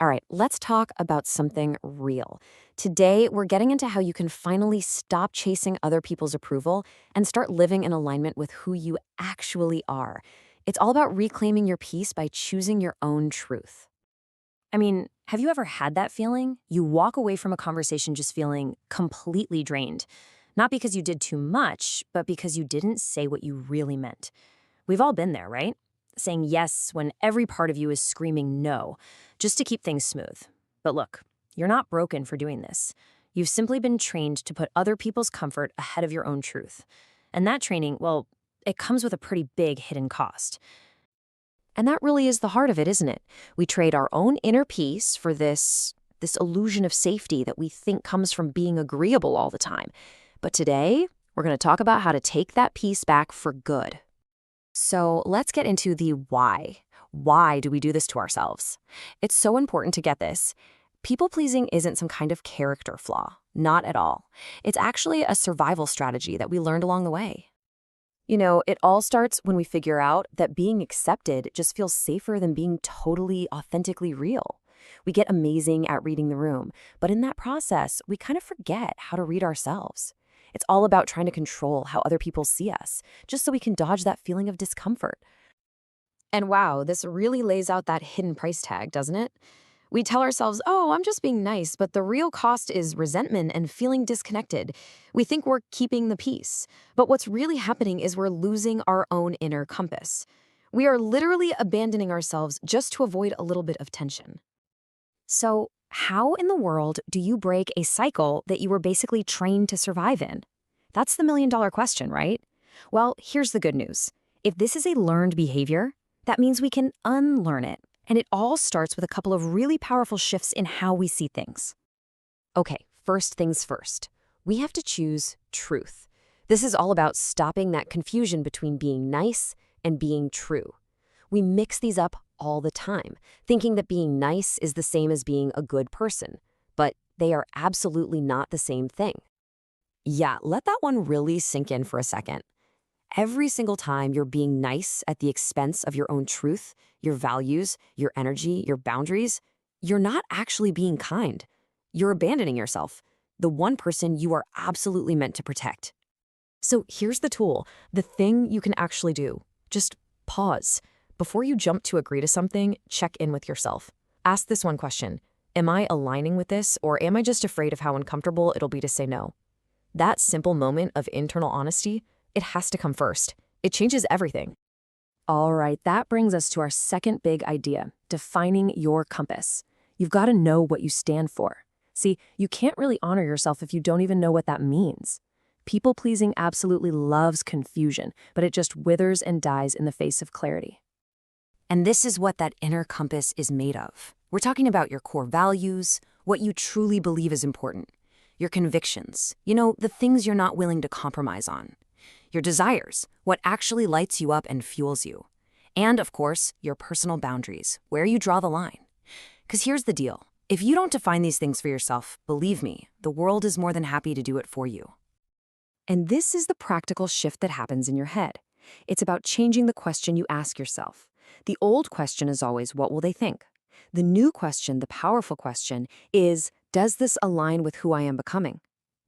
All right, let's talk about something real. Today, we're getting into how you can finally stop chasing other people's approval and start living in alignment with who you actually are. It's all about reclaiming your peace by choosing your own truth. I mean, have you ever had that feeling? You walk away from a conversation just feeling completely drained. Not because you did too much, but because you didn't say what you really meant. We've all been there, right? Saying yes when every part of you is screaming no, just to keep things smooth. But look, you're not broken for doing this. You've simply been trained to put other people's comfort ahead of your own truth. And that training, well, it comes with a pretty big hidden cost. And that really is the heart of it, isn't it? We trade our own inner peace for this illusion of safety that we think comes from being agreeable all the time. But today, we're going to talk about how to take that peace back for good. So let's get into the why. Why do we do this to ourselves? It's so important to get this. People-pleasing isn't some kind of character flaw. Not at all. It's actually a survival strategy that we learned along the way. You know, it all starts when we figure out that being accepted just feels safer than being totally, authentically real. We get amazing at reading the room, but in that process, we kind of forget how to read ourselves. It's all about trying to control how other people see us, just so we can dodge that feeling of discomfort. And wow, this really lays out that hidden price tag, doesn't it? We tell ourselves, oh, I'm just being nice, but the real cost is resentment and feeling disconnected. We think we're keeping the peace, but what's really happening is we're losing our own inner compass. We are literally abandoning ourselves just to avoid a little bit of tension. So, how in the world do you break a cycle that you were basically trained to survive in? That's the million-dollar question, right? Well, here's the good news. If this is a learned behavior, that means we can unlearn it. And it all starts with a couple of really powerful shifts in how we see things. Okay, first things first. We have to choose truth. This is all about stopping that confusion between being nice and being true. We mix these up all the time, thinking that being nice is the same as being a good person, but they are absolutely not the same thing. Yeah, let that one really sink in for a second. Every single time you're being nice at the expense of your own truth, your values, your energy, your boundaries, you're not actually being kind. You're abandoning yourself, the one person you are absolutely meant to protect. So here's the tool, the thing you can actually do. Just pause. Before you jump to agree to something, check in with yourself. Ask this one question. Am I aligning with this, or am I just afraid of how uncomfortable it'll be to say no? That simple moment of internal honesty, it has to come first. It changes everything. All right, that brings us to our second big idea, defining your compass. You've got to know what you stand for. See, you can't really honor yourself if you don't even know what that means. People-pleasing absolutely loves confusion, but it just withers and dies in the face of clarity. And this is what that inner compass is made of. We're talking about your core values, what you truly believe is important, your convictions, the things you're not willing to compromise on. Your desires, what actually lights you up and fuels you. And, of course, your personal boundaries, where you draw the line. Because here's the deal. If you don't define these things for yourself, believe me, the world is more than happy to do it for you. And this is the practical shift that happens in your head. It's about changing the question you ask yourself. The old question is always, what will they think? The new question, the powerful question, is, does this align with who I am becoming?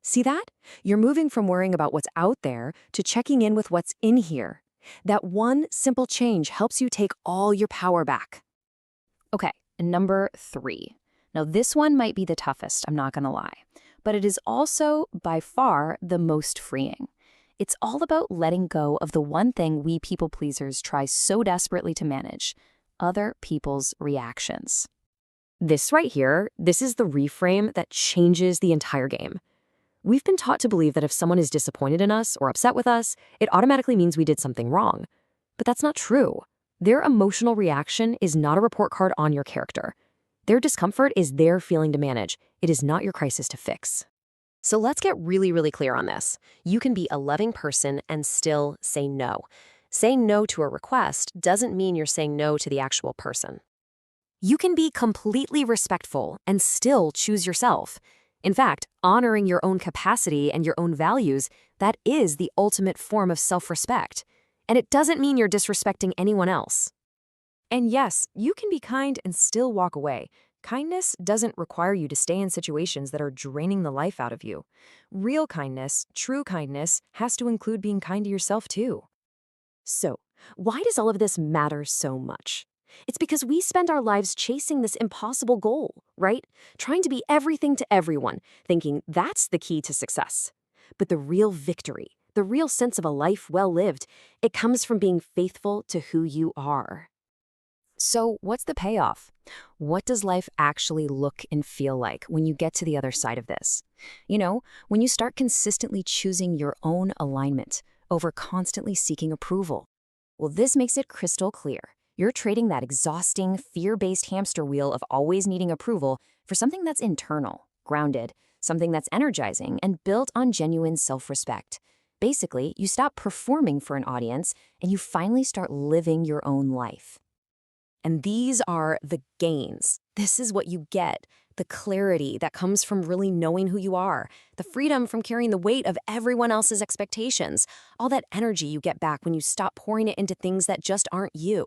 See that? You're moving from worrying about what's out there to checking in with what's in here. That one simple change helps you take all your power back. Okay, number 3. Now this one might be the toughest, I'm not gonna lie, but it is also by far the most freeing. It's all about letting go of the one thing we people pleasers try so desperately to manage, other people's reactions. This right here, this is the reframe that changes the entire game. We've been taught to believe that if someone is disappointed in us or upset with us, it automatically means we did something wrong. But that's not true. Their emotional reaction is not a report card on your character. Their discomfort is their feeling to manage. It is not your crisis to fix. So let's get really, really clear on this. You can be a loving person and still say no. Saying no to a request doesn't mean you're saying no to the actual person. You can be completely respectful and still choose yourself. In fact, honoring your own capacity and your own values, that is the ultimate form of self-respect. And it doesn't mean you're disrespecting anyone else. And yes, you can be kind and still walk away. Kindness doesn't require you to stay in situations that are draining the life out of you. Real kindness, true kindness, has to include being kind to yourself too. So, why does all of this matter so much? It's because we spend our lives chasing this impossible goal, right? Trying to be everything to everyone, thinking that's the key to success. But the real victory, the real sense of a life well lived, it comes from being faithful to who you are. So, what's the payoff? What does life actually look and feel like when you get to the other side of this? When you start consistently choosing your own alignment over constantly seeking approval. Well, this makes it crystal clear. You're trading that exhausting, fear-based hamster wheel of always needing approval for something that's internal, grounded, something that's energizing and built on genuine self-respect. Basically, you stop performing for an audience and you finally start living your own life. And these are the gains. This is what you get. The clarity that comes from really knowing who you are. The freedom from carrying the weight of everyone else's expectations. All that energy you get back when you stop pouring it into things that just aren't you.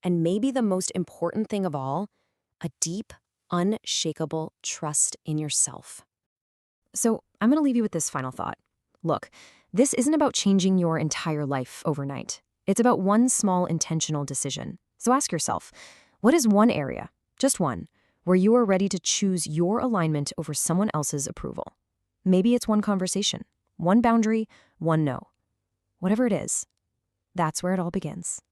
And maybe the most important thing of all, a deep, unshakable trust in yourself. So I'm going to leave you with this final thought. Look, this isn't about changing your entire life overnight. It's about one small intentional decision. So ask yourself, what is one area, just one, where you are ready to choose your alignment over someone else's approval? Maybe it's one conversation, one boundary, one no. Whatever it is, that's where it all begins.